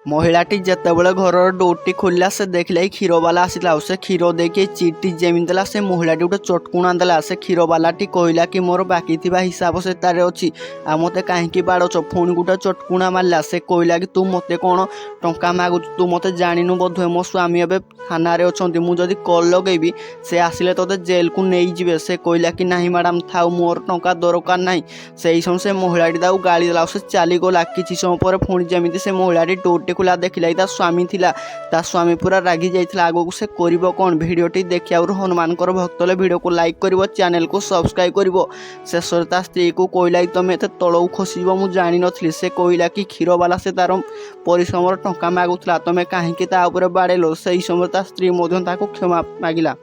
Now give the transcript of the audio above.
महिलाटी जेतेबेले घर डोरटी खोलिला से देखला क्षीर बाला आसला से क्षीर देके चिट्टी जेमी देला से महिलाटी गोटे चटकुणा देला से क्षीर बालाटी कहला कि मोर बाकी थिबा हिसाब से तार अच्छी आ मते कहीं बाड़च पुणी गोटे चटकुणा मारला से कहला कि तू मते कौन टंका मागु तू मते जानिनु बोधे मो स्वामी एबे थाना रे अछंती मु जदी कॉल लगेबी से आसिले तोते जेल को नहीं जिवे से कहला कि नहीं मैडम थाउ मोर टंका दरकार नहीं से समय से महिलाटी दाऊ गाड़ी देला से चली गला किछि समय पर पुणी जेमिति से महिलाटी डोरटी खुला देखला ता स्वामी थिला ता स्वामी पूरा रागी जाइथिला आगो को से करिवो कोन वीडियोटी देखि और हनुमानकर भक्त ले वीडियो को लाइक करिवो चैनल को सब्सक्राइब करिवो शेषर ता स्त्री को कहला तमे एते तळौ खसिबो मु जानि नथली से कहला कि क्षीर वाला से तार परिश्रम टंका मागुथला तमे काहे कि ता ऊपर बाडेलो सही समय ता स्त्री मध्य ताको क्षमा मागिला।